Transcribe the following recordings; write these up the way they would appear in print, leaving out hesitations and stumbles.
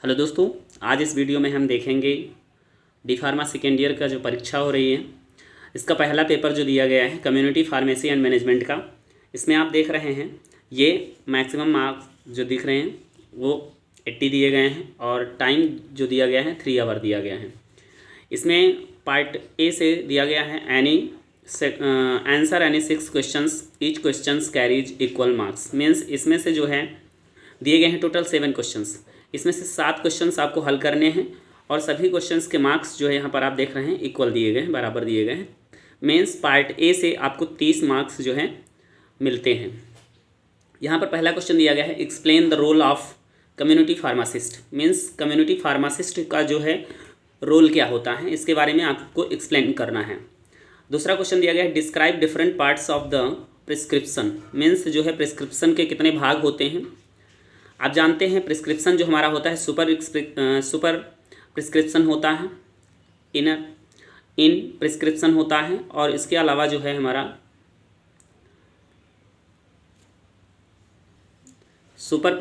Hello दोस्तों, आज इस वीडियो में हम देखेंगे डी फार्मा सेकेंड ईयर का जो परीक्षा हो रही है इसका पहला पेपर जो दिया गया है कम्युनिटी फार्मेसी एंड मैनेजमेंट का। इसमें आप देख रहे हैं ये मैक्सिमम मार्क्स जो दिख रहे हैं वो 80 दिए गए हैं और टाइम जो दिया गया है 3 आवर दिया गया है। इसमें पार्ट ए से दिया गया है answer any 6 questions, each questions carries equal marks. Means इसमें से जो है दिए गए हैं टोटल 7 क्वेश्चंस, इसमें से 7 क्वेश्चंस आपको हल करने हैं और सभी क्वेश्चंस के मार्क्स जो है यहाँ पर आप देख रहे हैं इक्वल दिए गए हैं, बराबर दिए गए हैं। मीन्स पार्ट ए से आपको 30 मार्क्स जो है मिलते हैं। यहाँ पर पहला क्वेश्चन दिया गया है explain the role of community pharmacist. Means community pharmacist का जो है रोल क्या होता है इसके बारे में आपको एक्सप्लेन करना है। दूसरा क्वेश्चन दिया गया है describe different parts of the prescription. Means जो है प्रिस्क्रिप्शन के कितने भाग होते हैं। आप जानते हैं प्रिस्क्रिप्शन जो हमारा होता है सुपर प्रिस्क्रिप्शन होता है, इन प्रिस्क्रिप्शन होता है और इसके अलावा जो है हमारा सुपर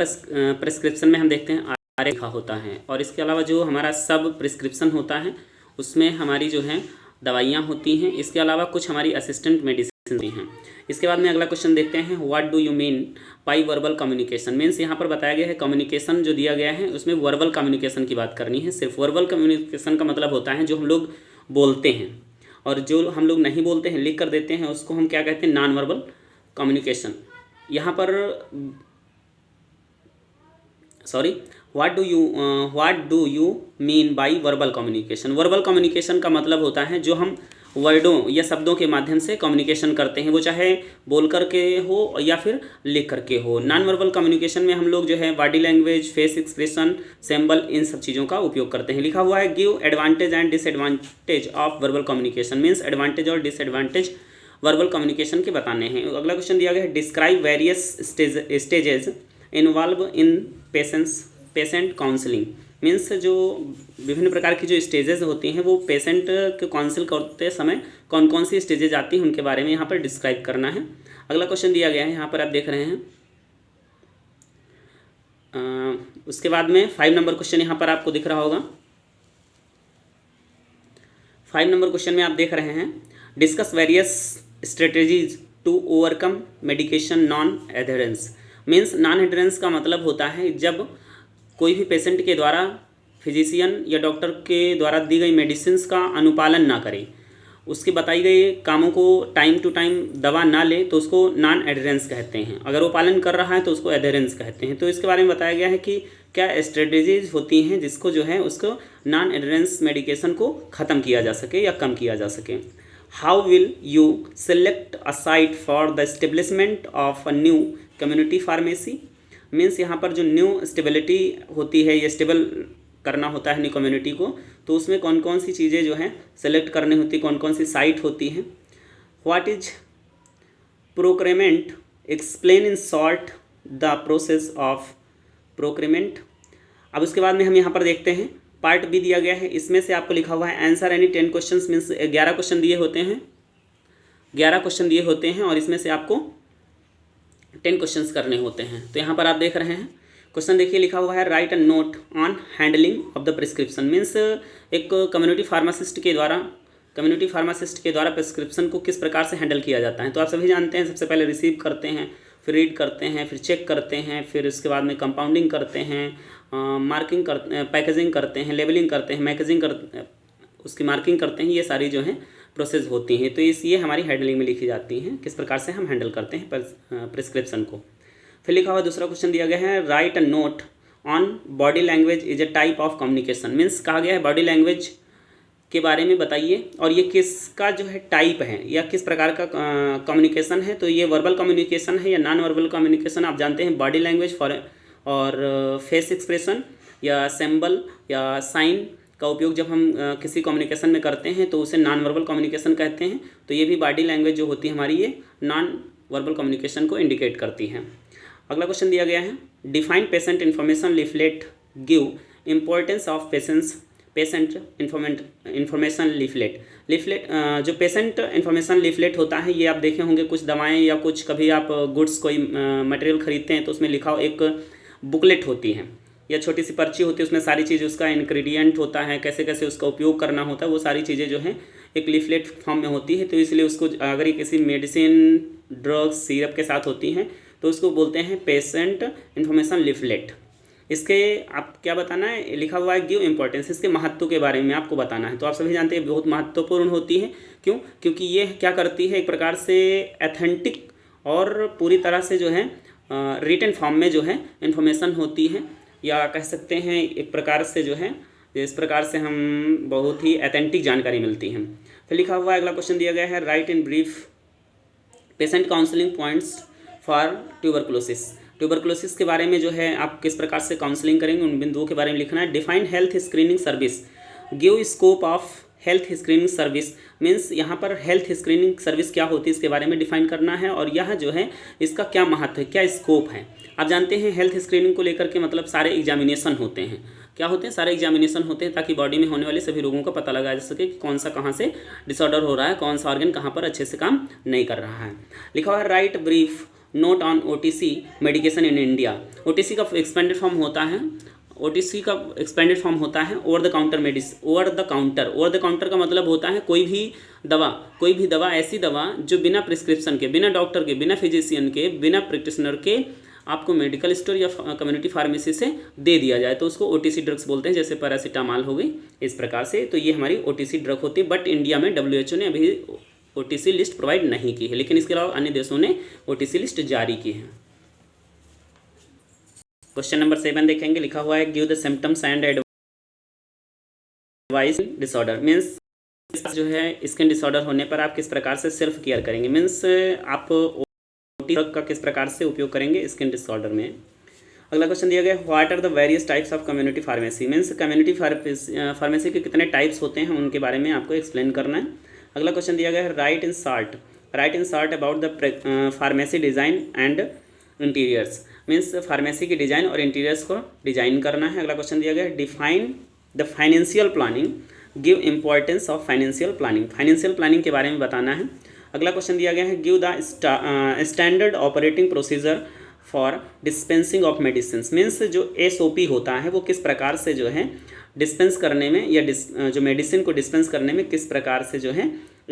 प्रिस्क्रिप्शन में हम देखते हैं आरेखा होता है और इसके अलावा जो हमारा सब प्रिस्क्रिप्शन होता है उसमें हमारी जो है दवाइयाँ होती हैं। इसके अलावा कुछ हमारी असिस्टेंट मेडिसिन होती हैं। इसके बाद में अगला क्वेश्चन देखते हैं what do you mean by verbal communication. Means यहाँ पर बताया गया है कम्युनिकेशन जो दिया गया है उसमें वर्बल कम्युनिकेशन की बात करनी है। सिर्फ वर्बल कम्युनिकेशन का मतलब होता है जो हम लोग बोलते हैं और जो हम लोग नहीं बोलते हैं लिख कर देते हैं उसको हम क्या कहते हैं, नॉन वर्बल कम्युनिकेशन। यहाँ पर what do you mean by verbal communication. Verbal communication का मतलब होता है जो हम वर्डों या शब्दों के माध्यम से कम्युनिकेशन करते हैं, वो चाहे बोल करके हो या फिर लिख करके हो। नॉन वर्बल कम्युनिकेशन में हम लोग जो है body language, face expression, symbol, इन सब चीज़ों का उपयोग करते हैं। लिखा हुआ है give advantage and disadvantage of verbal communication. Means advantage और डिसएडवांटेज वर्बल कम्युनिकेशन के बताने हैं। अगला क्वेश्चन दिया गया है describe various stages involve in patient counselling. Means जो विभिन्न प्रकार की जो स्टेजेस होती हैं वो पेशेंट के काउंसिल करते समय कौन कौन सी स्टेजेज आती हैं उनके बारे में यहाँ पर डिस्क्राइब करना है। अगला क्वेश्चन दिया गया है यहाँ पर आप देख रहे हैं। उसके बाद में 5 नंबर क्वेश्चन यहाँ पर आपको दिख रहा होगा। 5 नंबर क्वेश्चन में आप देख रहे हैं discuss various strategies to overcome medication non adherence. Means non adherence का मतलब होता है जब कोई भी पेशेंट के द्वारा फिजिशियन या डॉक्टर के द्वारा दी गई मेडिसिन्स का अनुपालन ना करे, उसके बताई गई कामों को टाइम टू टाइम दवा ना ले तो उसको नॉन एडहेरेंस कहते हैं। अगर वो पालन कर रहा है तो उसको एडहेरेंस कहते हैं। तो इसके बारे में बताया गया है कि क्या स्ट्रेटेजीज होती हैं जिसको जो है उसको नॉन एडहेरेंस मेडिकेशन को ख़त्म किया जा सके या कम किया जा सके। How will you select a site for the establishment of a new community pharmacy. Means यहाँ पर जो न्यू स्टेबिलिटी होती है, ये स्टेबल करना होता है न्यू कम्युनिटी को, तो उसमें कौन कौन सी चीज़ें जो हैं सेलेक्ट करनी होती, कौन कौन सी साइट होती हैं। What is procurement, explain in short the process of procurement. अब उसके बाद में हम यहाँ पर देखते हैं पार्ट बी दिया गया है। इसमें से आपको लिखा हुआ है answer any 10 question. Means 11 question दिए होते हैं, 11 क्वेश्चन दिए होते हैं और इसमें से आपको 10 क्वेश्चंस करने होते हैं। तो यहाँ पर आप देख रहे हैं क्वेश्चन देखिए लिखा हुआ है right a note on handling of the prescription. Means एक कम्युनिटी फार्मासिस्ट के द्वारा प्रिस्क्रिप्शन को किस प्रकार से हैंडल किया जाता है। तो आप सभी जानते हैं सबसे पहले रिसीव करते हैं, फिर रीड करते हैं, फिर चेक करते हैं, फिर उसके बाद में कंपाउंडिंग करते हैं, मार्किंग करते हैं, पैकेजिंग करते हैं, लेबलिंग करते हैं, उसकी मार्किंग करते हैं। ये सारी जो है प्रोसेस होती हैं। तो ये हमारी हैंडलिंग में लिखी जाती हैं किस प्रकार से हम हैंडल करते हैं प्रिस्क्रिप्शन को। फिर लिखा हुआ दूसरा क्वेश्चन दिया गया है right a note on body language is a type of communication. Means कहा गया है बॉडी लैंग्वेज के बारे में बताइए और ये किसका जो है टाइप है या किस प्रकार का कम्युनिकेशन है। तो ये वर्बल कम्युनिकेशन है या नॉन वर्बल कम्युनिकेशन। आप जानते हैं बॉडी लैंग्वेज और फेस एक्सप्रेशन या सिंबल या साइन का उपयोग जब हम किसी कम्युनिकेशन में करते हैं तो उसे नॉन वर्बल कम्युनिकेशन कहते हैं। तो ये भी बॉडी लैंग्वेज जो होती है हमारी ये नॉन वर्बल कम्युनिकेशन को इंडिकेट करती है। अगला क्वेश्चन दिया गया है define patient information leaflet, give importance of patient information leaflet. जो पेशेंट इन्फॉर्मेशन लीफलेट होता है ये आप देखे होंगे कुछ दवाएं या कुछ कभी आप गुड्स कोई मटेरियल खरीदते हैं तो उसमें लिखा एक बुकलेट होती है। या छोटी सी पर्ची होती है, उसमें सारी चीज़ उसका इंग्रेडिएंट होता है, कैसे कैसे उसका उपयोग करना होता है, वो सारी चीज़ें जो हैं एक लीफलेट फॉर्म में होती है। तो इसलिए उसको अगर ये किसी मेडिसिन, ड्रग्स, सिरप के साथ होती हैं तो उसको बोलते हैं पेशेंट इन्फॉर्मेशन लीफलेट। इसके आप क्या बताना है, लिखा हुआ है गिव इम्पोर्टेंस, इसके महत्व के बारे में आपको बताना है। तो आप सभी जानते हैं बहुत महत्वपूर्ण होती है। क्यों? क्योंकि ये क्या करती है, एक प्रकार से एथेंटिक और पूरी तरह से जो है रिटन फॉर्म में जो है इन्फॉर्मेशन होती है, या कह सकते हैं एक प्रकार से जो है इस प्रकार से हम बहुत ही एथेंटिक जानकारी मिलती है। फिर लिखा हुआ अगला क्वेश्चन दिया गया है, right in brief patient counselling points for tuberculosis. Tuberculosis के बारे में जो है आप किस प्रकार से काउंसलिंग करेंगे, उन बिंदुओं के बारे में लिखना है। Define health screening service, give scope of health screening service, means यहाँ पर हेल्थ स्क्रीनिंग सर्विस क्या होती है इसके बारे में डिफाइन करना है, और यह जो है इसका क्या महत्व है, क्या स्कोप है। आप जानते हैं हेल्थ स्क्रीनिंग को लेकर के मतलब सारे एग्जामिनेशन होते हैं, क्या होते हैं, सारे एग्जामिनेशन होते हैं, ताकि बॉडी में होने वाले सभी रोगों का पता लगाया जा सके कि कौन सा कहाँ से डिसऑर्डर हो रहा है, कौन सा ऑर्गन कहाँ पर अच्छे से काम नहीं कर रहा है। लिखा हुआ है right brief note on OTC medication in India. OTC का एक्सपेंडेड फॉर्म होता है, OTC का एक्सपेंडेड फॉर्म होता है over the counter medicine. Over the counter का मतलब होता है कोई भी दवा ऐसी दवा जो बिना प्रिस्क्रिप्शन के, बिना डॉक्टर के, बिना फिजिशियन के, बिना प्रैक्टिशनर के आपको मेडिकल स्टोर या कम्युनिटी फार्मेसी से दे दिया जाए तो उसको OTC ड्रग्स बोलते हैं, जैसे पैरासीटामॉल हो गई, इस प्रकार से। तो ये हमारी OTC ड्रग होती है, बट इंडिया में WHO ने अभी OTC लिस्ट प्रोवाइड नहीं की है, लेकिन इसके अलावा अन्य देशों ने OTC लिस्ट जारी की है। क्वेश्चन नंबर 7 देखेंगे, लिखा हुआ है give the symptoms and advice disorder, means जो है स्किन डिसऑर्डर होने पर आप किस प्रकार से सेल्फ केयर करेंगे, मीन्स आप OTC ड्रग का किस प्रकार से उपयोग करेंगे स्किन डिसऑर्डर में। अगला क्वेश्चन दिया गया what are the various types of community pharmacy, means community pharmacy के कितने टाइप्स होते हैं उनके बारे में आपको एक्सप्लेन करना है। अगला क्वेश्चन दिया गया है right in short about the pharmacy design and interiors, means pharmacy की डिज़ाइन और इंटीरियर्स को डिज़ाइन करना है। अगला क्वेश्चन दिया गया है define the financial planning, give importance of financial planning के बारे में बताना है। अगला क्वेश्चन दिया गया है give the standard operating procedure for dispensing of medicine, means जो SOP होता है वो किस प्रकार से जो है डिस्पेंस करने में या जो मेडिसिन को डिस्पेंस करने में किस प्रकार से जो है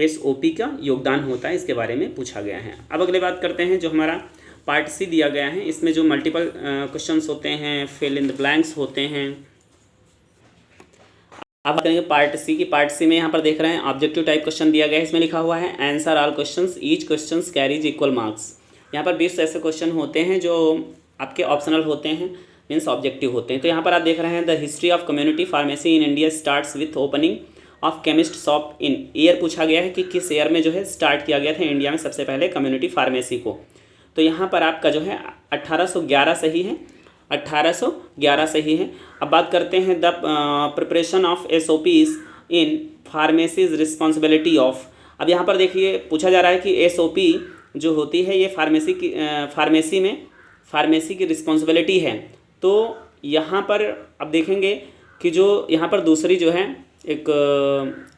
SOP का योगदान होता है, इसके बारे में पूछा गया है। अब अगले बात करते हैं जो हमारा पार्ट C दिया गया है, इसमें जो मल्टीपल क्वेश्चंस होते हैं, फिल इन द ब्लैंक्स होते हैं। अब करेंगे पार्ट C की। पार्ट C में यहाँ पर देख रहे हैं ऑब्जेक्टिव टाइप क्वेश्चन दिया गया है, इसमें लिखा हुआ है answer all questions, each questions carries equal marks. यहाँ पर 20 ऐसे क्वेश्चन होते हैं जो आपके ऑप्शनल होते हैं, मीन्स ऑब्जेक्टिव होते हैं। तो यहाँ पर आप देख रहे हैं the history of community pharmacy in India starts with opening of chemist shop in year पूछा गया है कि किस ईयर में जो है स्टार्ट किया गया था इंडिया में सबसे पहले कम्युनिटी फार्मेसी को। तो यहाँ पर आपका जो है 1811 सही है, 1811 सही है। अब बात करते हैं the preparation of SOPs in pharmacies responsibility of. अब यहाँ पर देखिए पूछा जा रहा है कि SOP जो होती है ये फार्मेसी की रिस्पॉन्सिबिलिटी है। तो यहाँ पर अब देखेंगे कि जो यहाँ पर दूसरी जो है एक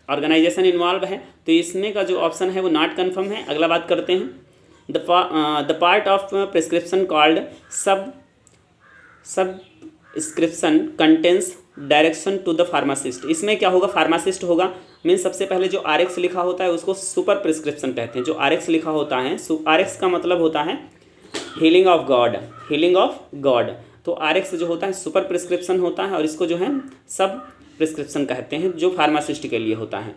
ऑर्गेनाइजेशन इन्वॉल्व है, तो इसमें का जो ऑप्शन है वो नॉट कन्फर्म है। अगला बात करते हैं the part of prescription called subscription contains direction to the pharmacist. इसमें क्या होगा, फार्मासिस्ट होगा, मीन्स सबसे पहले जो RX लिखा होता है उसको सुपर प्रिस्क्रिप्शन कहते हैं। जो RX लिखा होता है, RX का मतलब होता है हीलिंग ऑफ गॉड। तो RX जो होता है सुपर प्रिस्क्रिप्शन होता है, और इसको जो है सब प्रिस्क्रिप्शन कहते हैं जो फार्मासिस्ट के लिए होता है।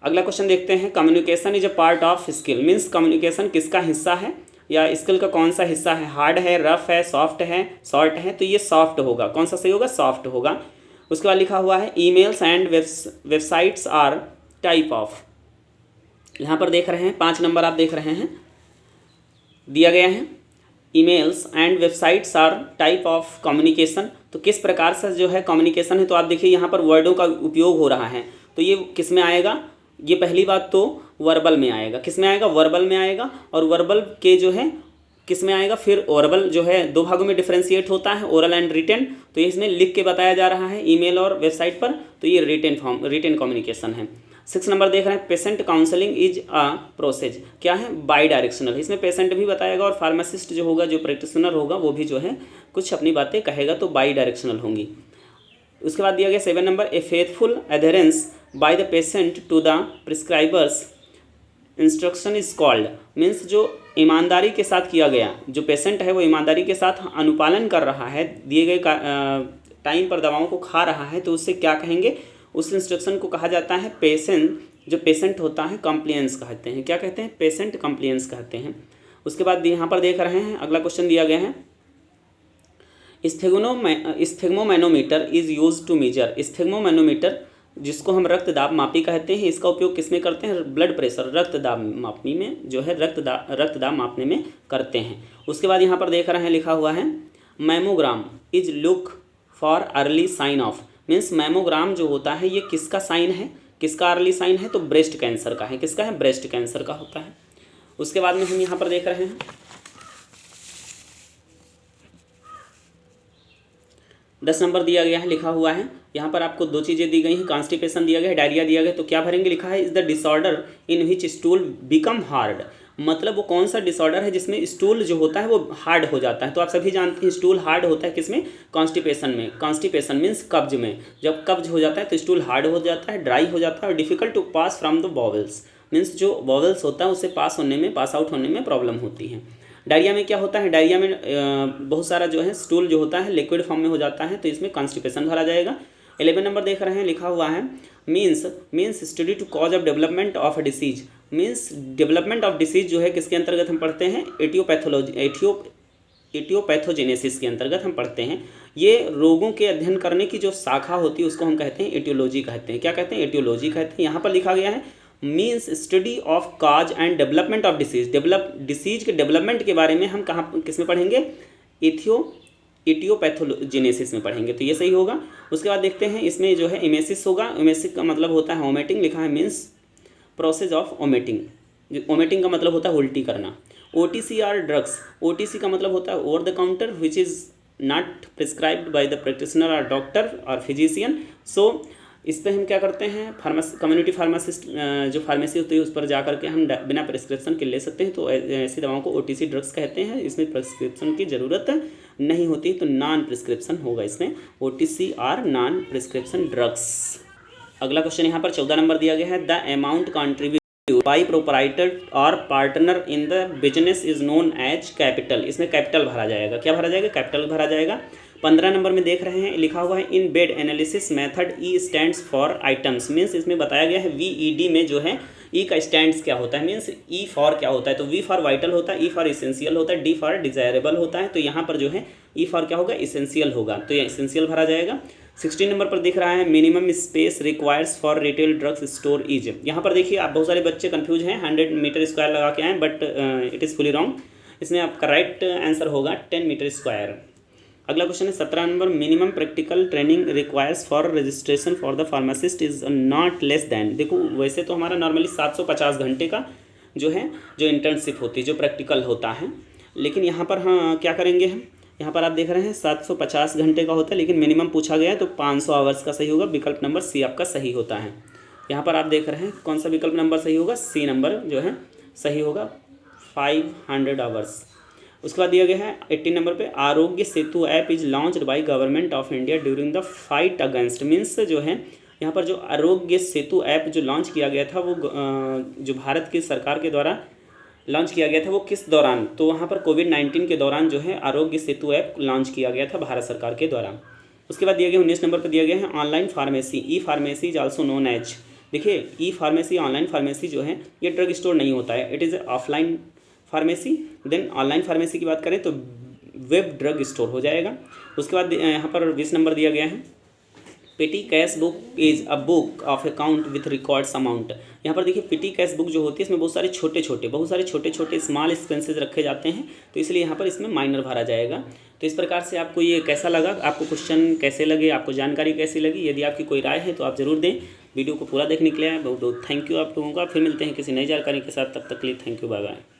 अगला क्वेश्चन देखते हैं communication is a part of skill, means communication किसका हिस्सा है या स्किल का कौन सा हिस्सा है, हार्ड है, रफ है, सॉफ्ट है, शॉर्ट है। तो ये सॉफ्ट होगा, कौन सा सही होगा, सॉफ्ट होगा। उसके बाद लिखा हुआ है emails and websites are type of. यहाँ पर देख रहे हैं 5 नंबर आप देख रहे हैं दिया गया है, emails and websites are type of communication. तो किस प्रकार से जो है कम्युनिकेशन है, तो आप देखिए यहाँ पर वर्डों का उपयोग हो रहा है, तो ये किस में आएगा, ये पहली बात तो वर्बल में आएगा। किस में आएगा, वर्बल में आएगा। और वर्बल के जो है किस में आएगा, फिर वर्बल जो है 2 भागों में डिफ्रेंशिएट होता है, ओरल एंड रिटन। तो इसमें लिख के बताया जा रहा है ईमेल और वेबसाइट पर, तो ये रिटन कम्युनिकेशन है। 6 नंबर देख रहे हैं, patient counselling is a process, क्या है, बाई डायरेक्शनल। इसमें पेशेंट भी बताएगा और फार्मासिस्ट जो होगा, जो प्रैक्टिशनर होगा, वो भी जो है कुछ अपनी बातें कहेगा, तो बाई डायरेक्शनल होंगी। उसके बाद दिया गया 7 number, a faithful adherence by the patient to the prescriber's instruction is called, means जो ईमानदारी के साथ किया गया, जो पेशेंट है वो ईमानदारी के साथ अनुपालन कर रहा है, दिए गए टाइम पर दवाओं को खा रहा है, तो उससे क्या कहेंगे, उस इंस्ट्रक्शन को कहा जाता है जो पेशेंट होता है कंप्लायंस कहते हैं। क्या कहते हैं, पेशेंट कंप्लायंस कहते हैं। उसके बाद यहाँ पर देख रहे हैं, अगला क्वेश्चन दिया गया है, sphygmomanometer is use to measure, sphygmomanometer जिसको हम रक्तदाब मापी कहते हैं, इसका उपयोग किसमें करते हैं, ब्लड प्रेशर, रक्तदाब मापनी में जो है, रक्तदाब मापने में करते हैं। उसके बाद यहाँ पर देख रहे हैं, लिखा हुआ है mammogram is look for early sign of, means mammogram जो होता है ये किसका साइन है, किसका अर्ली साइन है, तो ब्रेस्ट कैंसर का है। किसका है, ब्रेस्ट कैंसर का होता है। उसके बाद में हम यहाँ पर देख रहे हैं 10 नंबर दिया गया है, लिखा हुआ है यहाँ पर आपको 2 चीज़ें दी गई हैं, कॉन्स्टिपेशन दिया गया है, डायरिया दिया गया, तो क्या भरेंगे, लिखा है is the disorder in which stool become hard, मतलब वो कौन सा डिसऑर्डर है जिसमें स्टूल जो होता है वो हार्ड हो जाता है। तो आप सभी जानते हैं स्टूल हार्ड होता है किसमें, कॉन्स्टिपेशन में। कॉन्स्टिपेशन मीन्स कब्ज में, जब कब्ज हो जाता है तो स्टूल हार्ड हो जाता है, ड्राई हो जाता है और difficult to pass from the bowels, means जो बॉवल्स होता है उससे पास आउट होने में प्रॉब्लम होती है। डायरिया में क्या होता है, डायरिया में बहुत सारा जो है स्टूल जो होता है लिक्विड फॉर्म में हो जाता है, तो इसमें कॉन्स्टिपेशन भरा जाएगा। 11 नंबर देख रहे हैं, लिखा हुआ है means study to cause of development of a disease, means development of disease जो है किसके अंतर्गत हम पढ़ते हैं, एटियोपैथोजेनेसिस के अंतर्गत हम पढ़ते हैं। ये रोगों के अध्ययन करने की जो शाखा होती है उसको हम कहते हैं एटियोलॉजी कहते हैं। क्या कहते हैं, एटियोलॉजी कहते हैं। यहाँ पर लिखा गया है means study of cause and development of disease, disease के डेवलपमेंट के बारे में हम कहाँ किस में पढ़ेंगे, एटियोपैथोजेनेसिस में पढ़ेंगे, तो ये सही होगा। उसके बाद देखते हैं इसमें जो है इमेसिस होगा, इमेसिस का मतलब होता है वोमिटिंग, लिखा है means process of vomiting, vomiting का मतलब होता है उल्टी करना। OTC आर ड्रग्स, OTC का मतलब होता है over the counter which is not prescribed by the practitioner और डॉक्टर और फिजिशियन। सो इस पर हम क्या करते हैं, कम्युनिटी फार्मासिस्ट जो फार्मेसी होती है उस पर जा करके हम बिना प्रिस्क्रिप्शन के ले सकते हैं, तो ऐसी दवाओं को OTC ड्रग्स कहते हैं। इसमें प्रिस्क्रिप्शन की ज़रूरत नहीं होती, तो नॉन प्रिस्क्रिप्शन होगा इसमें, OTC are non prescription drugs. अगला क्वेश्चन यहाँ पर 14 नंबर दिया गया है, the amount contribute by proprietor और partner in the business is known as capital, इसमें कैपिटल भरा जाएगा। क्या भरा जाएगा, कैपिटल भरा जाएगा। 15 नंबर में देख रहे हैं, लिखा हुआ है in bed analysis method E stands for items, means इसमें बताया गया है VED में जो है ई का स्टैंड्स क्या होता है, मीन्स ई फॉर क्या होता है, तो V फॉर वाइटल होता है, E फॉर इसेंशियल होता है, D फॉर डिजायरेबल होता है, तो यहाँ पर जो है E फॉर क्या होगा, इसेंशियल होगा, तो ये इसेंशियल भरा जाएगा। 16 नंबर पर दिख रहा है minimum space requires for retail drugs store is, यहाँ पर देखिए आप बहुत सारे बच्चे कंफ्यूज हैं, 100 मीटर स्क्वायर लगा के आए, but it is fully wrong. इसमें आपका राइट आंसर होगा 10 मीटर स्क्वायर। अगला क्वेश्चन है 17 number, minimum practical training requires for registration for the pharmacist is not less than, देखो वैसे तो हमारा नॉर्मली 750 घंटे का जो है जो इंटर्नशिप होती है, जो प्रैक्टिकल होता है, लेकिन यहाँ पर हाँ क्या करेंगे हम, यहाँ पर आप देख रहे हैं 750 घंटे का होता है, लेकिन मिनिमम पूछा गया है तो 500 आवर्स का सही होगा, विकल्प नंबर C आपका सही होता है। यहाँ पर आप देख रहे हैं कौन सा विकल्प नंबर सही होगा, C नंबर जो है सही होगा, 500 आवर्स। उसके बाद दिया गया है 18 नंबर पे, Aarogya Setu app is launched by government of India during the fight against, means जो है यहाँ पर जो आरोग्य सेतु ऐप जो लॉन्च किया गया था वो जो भारत की सरकार के द्वारा लॉन्च किया गया था वो किस दौरान, तो वहाँ पर कोविड-19 के दौरान जो है आरोग्य सेतु ऐप लॉन्च किया गया था भारत सरकार के द्वारा। उसके बाद दिया गया 19 नंबर पर दिया गया है online pharmacy, e pharmacy is also known as, देखिए ई फार्मेसी ऑनलाइन फार्मेसी जो है ये ड्रग स्टोर नहीं होता है, it is offline pharmacy. Then online pharmacy की बात करें तो वेब ड्रग स्टोर हो जाएगा। उसके बाद यहाँ पर 20 नंबर दिया गया है, पेटी cash book is a book of account with records amount, यहाँ पर देखिए पेटी कैश बुक जो होती है इसमें बहुत सारे छोटे छोटे स्मॉल एक्सपेंसेस रखे जाते हैं, तो इसलिए यहाँ पर इसमें माइनर भरा जाएगा। तो इस प्रकार से आपको ये कैसा लगा, आपको क्वेश्चन कैसे लगे, आपको जानकारी कैसी लगी, यदि आपकी कोई राय है तो आप ज़रूर दें। वीडियो को पूरा देखने के लिए बहुत बहुत थैंक यू आप लोगों का, फिर मिलते हैं किसी नई जानकारी के साथ, तब तक के लिए थैंक यू, बाय बाय।